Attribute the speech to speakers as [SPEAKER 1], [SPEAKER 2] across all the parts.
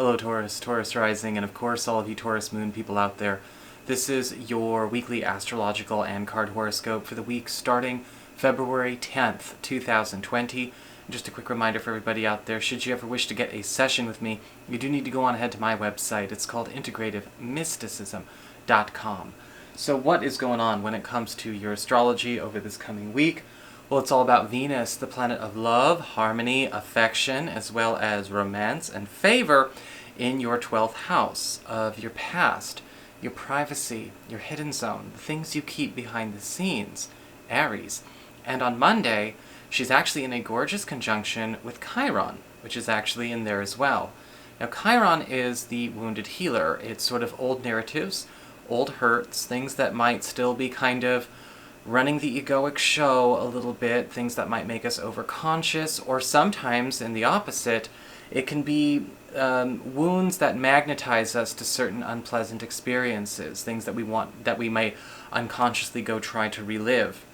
[SPEAKER 1] Hello Taurus, Taurus rising, and of course all of you Taurus moon people out there. This is your weekly astrological and card horoscope for the week starting February 10th, 2020. Just a quick reminder for everybody out there, should you ever wish to get a session with me, you do need to go on ahead to my website. It's called integrativemysticism.com. So what is going on when it comes to your astrology over this coming week? Well, it's all about Venus, the planet of love, harmony, affection, as well as romance and favor in your 12th house of your past, your privacy, your hidden zone, the things you keep behind the scenes, Aries. And on Monday, she's actually in a gorgeous conjunction with Chiron, which is actually in there as well. Now, Chiron is the wounded healer. It's sort of old narratives, old hurts, things that might still be kind of running the egoic show a little bit, things that might make us overconscious, or sometimes, in the opposite, it can be wounds that magnetize us to certain unpleasant experiences, things that we may unconsciously go try to relive,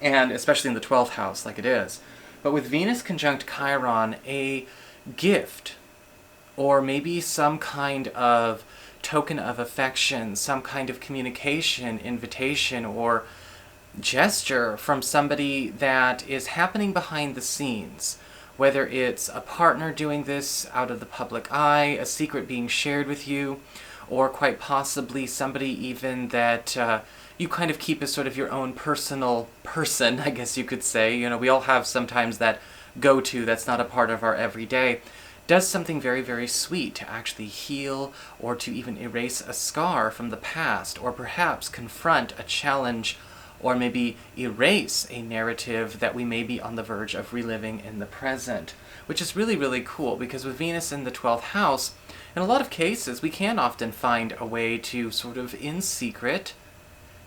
[SPEAKER 1] and especially in the 12th house, like it is. But with Venus conjunct Chiron, a gift, or maybe some kind of token of affection, some kind of communication, invitation, or gesture from somebody that is happening behind the scenes, whether it's a partner doing this out of the public eye, a secret being shared with you, or quite possibly somebody even that you kind of keep as sort of your own personal person, I guess you could say. You know, we all have sometimes that go-to that's not a part of our everyday. Does something very, very sweet to actually heal or to even erase a scar from the past, or perhaps confront a challenge or maybe erase a narrative that we may be on the verge of reliving in the present, which is really, really cool, because with Venus in the 12th house, in a lot of cases, we can often find a way to sort of, in secret,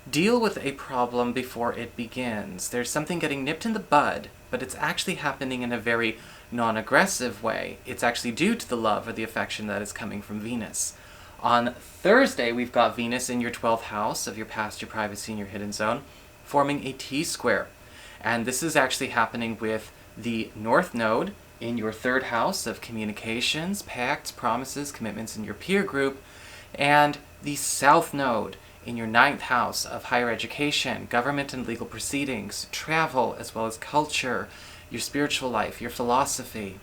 [SPEAKER 1] deal with a problem before it begins. There's something getting nipped in the bud, but it's actually happening in a very non-aggressive way. It's actually due to the love or the affection that is coming from Venus. On Thursday, we've got Venus in your 12th house of your past, your privacy, and your hidden zone, forming a T-square. And this is actually happening with the North Node in your 3rd house of communications, pacts, promises, commitments in your peer group, and the South Node in your 9th house of higher education, government and legal proceedings, travel, as well as culture, your spiritual life, your philosophy.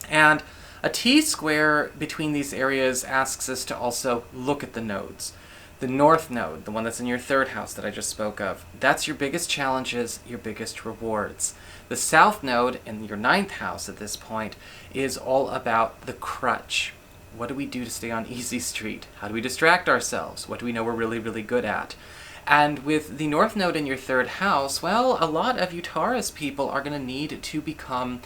[SPEAKER 1] And a T-square between these areas asks us to also look at the nodes. The North Node, the one that's in your 3rd house that I just spoke of, that's your biggest challenges, your biggest rewards. The South Node in your 9th house at this point is all about the crutch. What do we do to stay on easy street? How do we distract ourselves? What do we know we're really, really good at? And with the North Node in your 3rd house, well, a lot of you Taurus people are going to need to become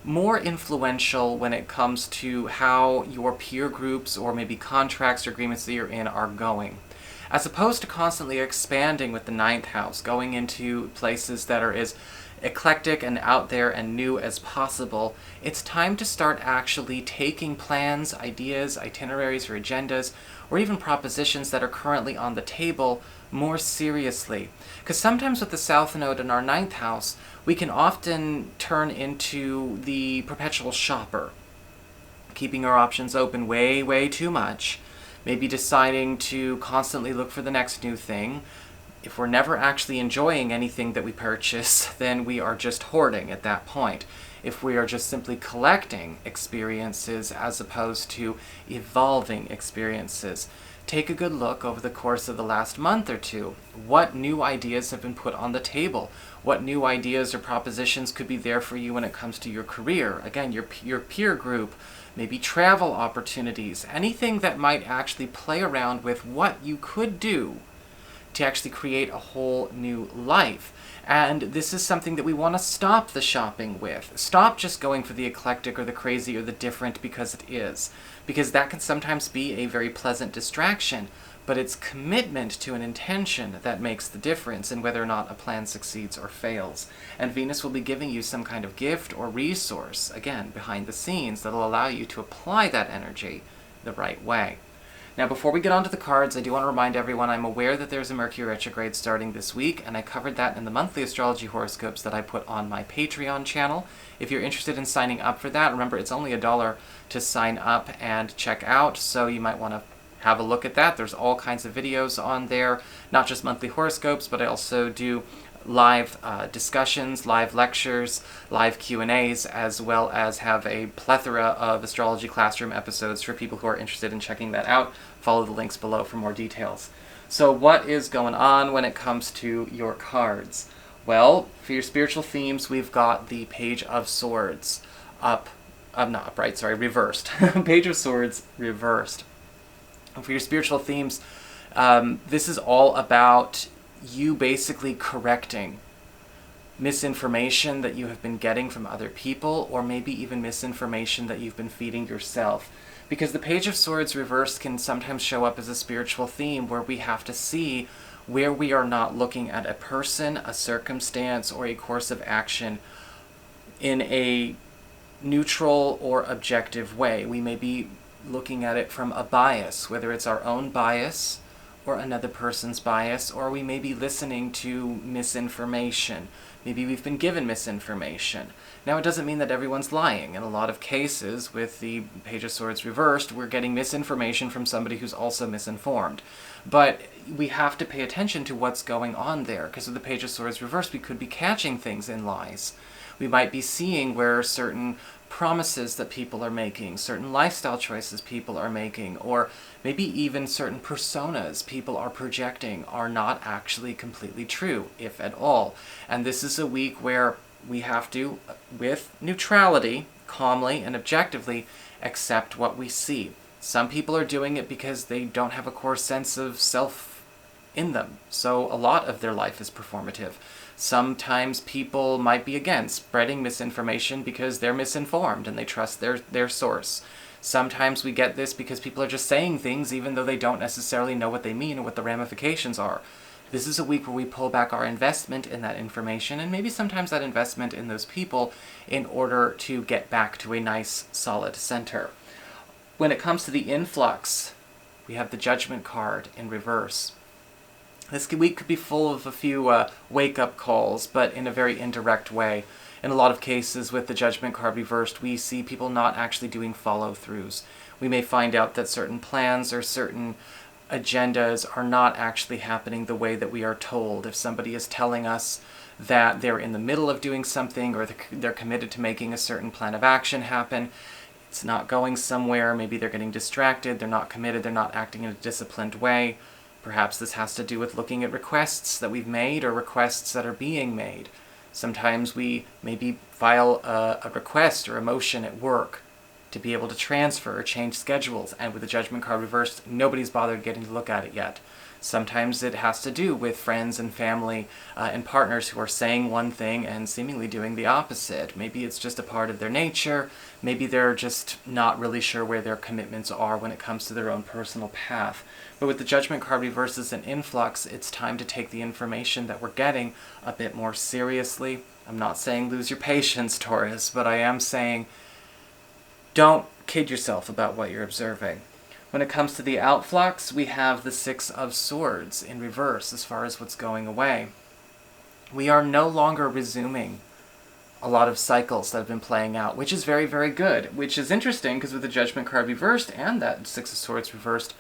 [SPEAKER 1] more influential when it comes to how your peer groups or maybe contracts or agreements that you're in are going. As opposed to constantly expanding with the 9th house, going into places that are as eclectic and out there and new as possible, it's time to start actually taking plans, ideas, itineraries, or agendas, or even propositions that are currently on the table more seriously. Because sometimes with the South Node in our 9th house, we can often turn into the perpetual shopper, keeping our options open way, way too much, maybe deciding to constantly look for the next new thing. If we're never actually enjoying anything that we purchase, then we are just hoarding at that point. If we are just simply collecting experiences as opposed to evolving experiences. Take a good look over the course of the last month or two. What new ideas have been put on the table? What new ideas or propositions could be there for you when it comes to your career? Again, your peer group, maybe travel opportunities, anything that might actually play around with what you could do to actually create a whole new life. And this is something that we want to stop the shopping with. Stop just going for the eclectic or the crazy or the different because it is. Because that can sometimes be a very pleasant distraction, but it's commitment to an intention that makes the difference in whether or not a plan succeeds or fails. And Venus will be giving you some kind of gift or resource, again, behind the scenes, that'll allow you to apply that energy the right way. Now, before we get on to the cards, I do want to remind everyone I'm aware that there's a Mercury retrograde starting this week, and I covered that in the monthly astrology horoscopes that I put on my Patreon channel. If you're interested in signing up for that, remember it's only $1 to sign up and check out, so you might want to have a look at that. There's all kinds of videos on there, not just monthly horoscopes, but I also do live discussions, live lectures, live Q&As, as well as have a plethora of astrology classroom episodes for people who are interested in checking that out. Follow the links below for more details. So what is going on when it comes to your cards? Well, for your spiritual themes, we've got the Page of Swords reversed. Page of Swords reversed. And for your spiritual themes, this is all about you basically correcting misinformation that you have been getting from other people, or maybe even misinformation that you've been feeding yourself. Because the Page of Swords reversed can sometimes show up as a spiritual theme where we have to see where we are not looking at a person, a circumstance, or a course of action in a neutral or objective way. We may be looking at it from a bias, whether it's our own bias or another person's bias, or we may be listening to misinformation. Maybe we've been given misinformation. Now, it doesn't mean that everyone's lying. In a lot of cases, with the Page of Swords reversed, we're getting misinformation from somebody who's also misinformed. But we have to pay attention to what's going on there, because with the Page of Swords reversed, we could be catching things in lies. We might be seeing where certain promises that people are making, certain lifestyle choices people are making, or maybe even certain personas people are projecting are not actually completely true, if at all. And this is a week where we have to, with neutrality, calmly and objectively, accept what we see. Some people are doing it because they don't have a core sense of self in them, so a lot of their life is performative. Sometimes people might be, again, spreading misinformation because they're misinformed and they trust their source. Sometimes we get this because people are just saying things even though they don't necessarily know what they mean or what the ramifications are. This is a week where we pull back our investment in that information, and maybe sometimes that investment in those people, in order to get back to a nice, solid center. When it comes to the influx, we have the Judgment card in reverse. This week could be full of a few wake-up calls, but in a very indirect way. In a lot of cases with the Judgment card reversed, we see people not actually doing follow-throughs. We may find out that certain plans or certain agendas are not actually happening the way that we are told. If somebody is telling us that they're in the middle of doing something, or they're committed to making a certain plan of action happen, it's not going somewhere, maybe they're getting distracted, they're not committed, they're not acting in a disciplined way. Perhaps this has to do with looking at requests that we've made or requests that are being made. Sometimes we maybe file a request or a motion at work to be able to transfer or change schedules, and with the Judgment card reversed, nobody's bothered getting to look at it yet. Sometimes it has to do with friends and family and partners who are saying one thing and seemingly doing the opposite. Maybe it's just a part of their nature. Maybe they're just not really sure where their commitments are when it comes to their own personal path. But with the Judgment card reversed as an influx, it's time to take the information that we're getting a bit more seriously. I'm not saying lose your patience, Taurus, but I am saying don't kid yourself about what you're observing. When it comes to the outflux, we have the Six of Swords in reverse as far as what's going away. We are no longer resuming a lot of cycles that have been playing out, which is very, very good, which is interesting because with the Judgment card reversed and that Six of Swords reversed,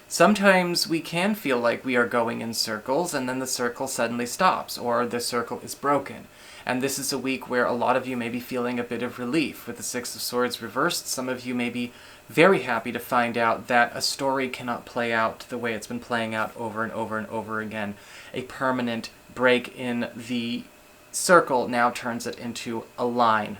[SPEAKER 1] sometimes we can feel like we are going in circles and then the circle suddenly stops or the circle is broken. And this is a week where a lot of you may be feeling a bit of relief. With the Six of Swords reversed, some of you may be very happy to find out that a story cannot play out the way it's been playing out over and over and over again. A permanent break in the circle now turns it into a line.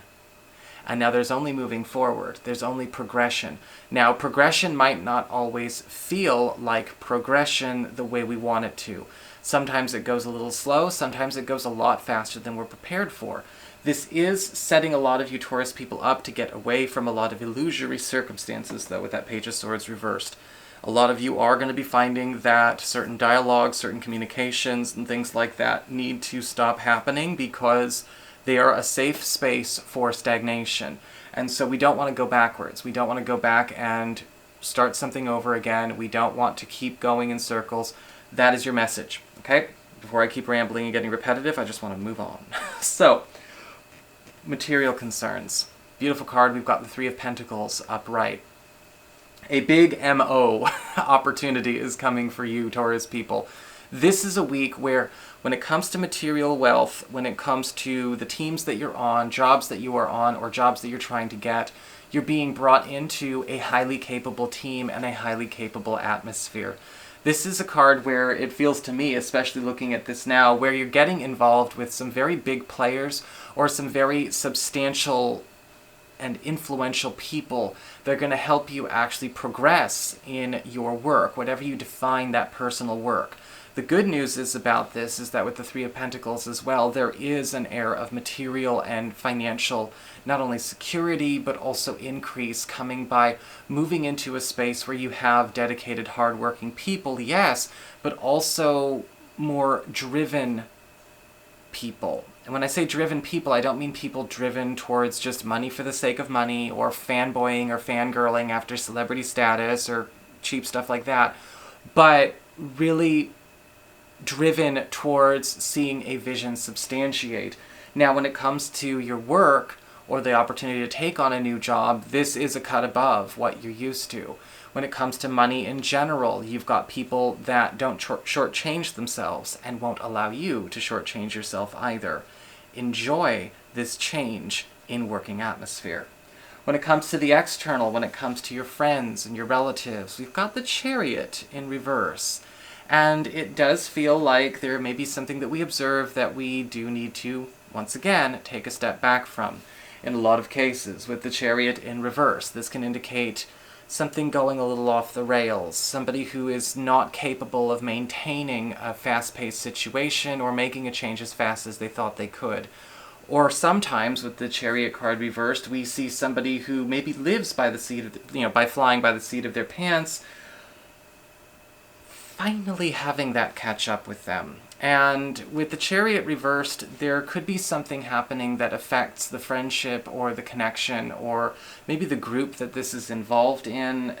[SPEAKER 1] And now there's only moving forward. There's only progression. Now, progression might not always feel like progression the way we want it to. Sometimes it goes a little slow, sometimes it goes a lot faster than we're prepared for. This is setting a lot of you Taurus people up to get away from a lot of illusory circumstances, though, with that Page of Swords reversed. A lot of you are going to be finding that certain dialogues, certain communications, and things like that need to stop happening because they are a safe space for stagnation. And so we don't want to go backwards. We don't want to go back and start something over again. We don't want to keep going in circles. That is your message, okay? Before I keep rambling and getting repetitive, I just want to move on. So, material concerns. Beautiful card. We've got the Three of Pentacles upright. A big MO opportunity is coming for you, Taurus people. This is a week where, when it comes to material wealth, when it comes to the teams that you're on, jobs that you are on, or jobs that you're trying to get, you're being brought into a highly capable team and a highly capable atmosphere. This is a card where it feels to me, especially looking at this now, where you're getting involved with some very big players or some very substantial and influential people that are going to help you actually progress in your work, whatever you define that personal work. The good news is about this is that with the Three of Pentacles as well, there is an air of material and financial, not only security, but also increase coming by moving into a space where you have dedicated, hardworking people, yes, but also more driven people. And when I say driven people, I don't mean people driven towards just money for the sake of money, or fanboying or fangirling after celebrity status or cheap stuff like that, but really driven towards seeing a vision substantiate. Now, when it comes to your work or the opportunity to take on a new job, this is a cut above what you're used to. When it comes to money in general, you've got people that don't shortchange themselves and won't allow you to shortchange yourself either. Enjoy this change in working atmosphere. When it comes to the external, when it comes to your friends and your relatives, we've got the Chariot in reverse. And it does feel like there may be something that we observe that we do need to, once again, take a step back from. In a lot of cases, with the Chariot in reverse, this can indicate something going a little off the rails, somebody who is not capable of maintaining a fast-paced situation or making a change as fast as they thought they could. Or sometimes, with the Chariot card reversed, we see somebody who maybe lives by the seat of, by flying by the seat of their pants, finally having that catch up with them. And with the Chariot reversed, there could be something happening that affects the friendship or the connection or maybe the group that this is involved in.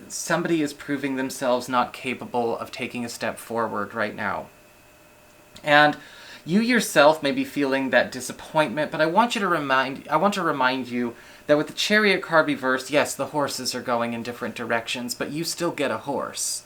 [SPEAKER 1] Somebody is proving themselves not capable of taking a step forward right now. And you yourself may be feeling that disappointment, but I want to remind you that with the Chariot card reversed, yes, the horses are going in different directions, but you still get a horse.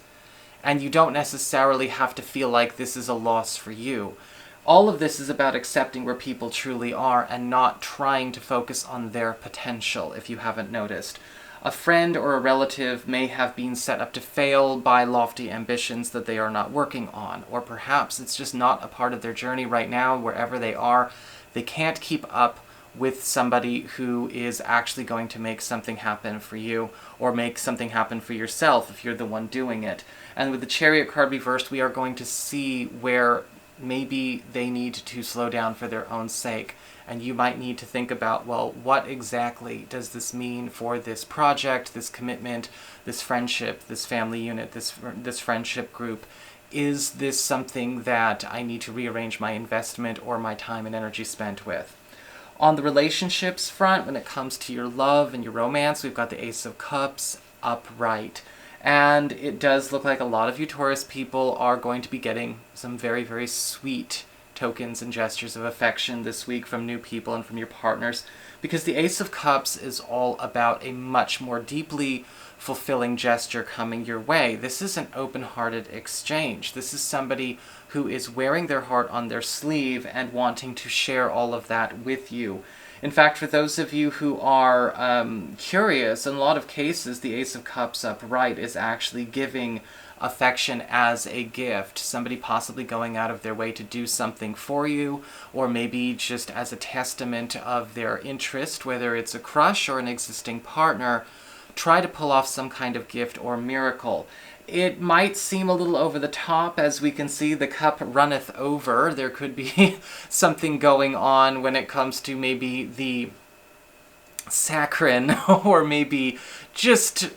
[SPEAKER 1] And you don't necessarily have to feel like this is a loss for you. All of this is about accepting where people truly are and not trying to focus on their potential, if you haven't noticed. A friend or a relative may have been set up to fail by lofty ambitions that they are not working on, or perhaps it's just not a part of their journey right now, wherever they are. They can't keep up with somebody who is actually going to make something happen for you, or make something happen for yourself if you're the one doing it. And with the Chariot card reversed, we are going to see where maybe they need to slow down for their own sake. And you might need to think about, well, what exactly does this mean for this project, this commitment, this friendship, this family unit, this friendship group? Is this something that I need to rearrange my investment or my time and energy spent with? On the relationships front, when it comes to your love and your romance, we've got the Ace of Cups upright. And it does look like a lot of you Taurus people are going to be getting some very, very sweet tokens and gestures of affection this week from new people and from your partners, because the Ace of Cups is all about a much more deeply fulfilling gesture coming your way. This is an open-hearted exchange. This is somebody who is wearing their heart on their sleeve and wanting to share all of that with you. In fact, for those of you who are curious, in a lot of cases, the Ace of Cups upright is actually giving affection as a gift. Somebody possibly going out of their way to do something for you, or maybe just as a testament of their interest, whether it's a crush or an existing partner, try to pull off some kind of gift or miracle. It might seem a little over the top, as we can see the cup runneth over. There could be something going on when it comes to maybe the saccharine or maybe just,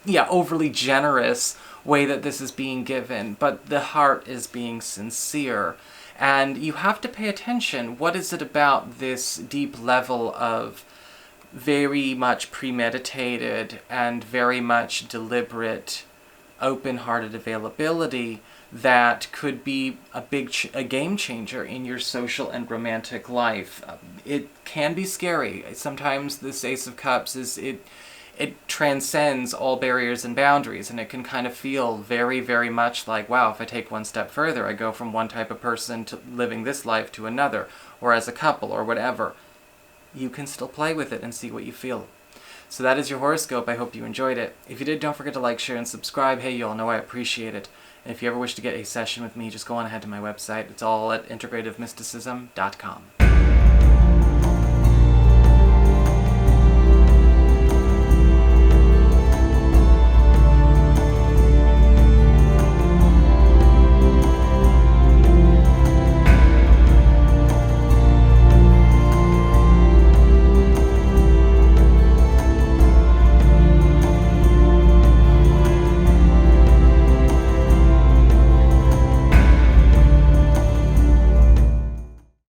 [SPEAKER 1] overly generous way that this is being given, but the heart is being sincere. And you have to pay attention. What is it about this deep level of very much premeditated and very much deliberate, open-hearted availability that could be a game changer in your social and romantic life. It can be scary. Sometimes this Ace of Cups it transcends all barriers and boundaries, and it can kind of feel very, very much like, wow, if I take one step further, I go from one type of person to living this life to another, or as a couple, or whatever. You can still play with it and see what you feel. So that is your horoscope. I hope you enjoyed it. If you did, don't forget to like, share, and subscribe. Hey, you all know I appreciate it. And if you ever wish to get a session with me, just go on ahead to my website. It's all at integrativemysticism.com.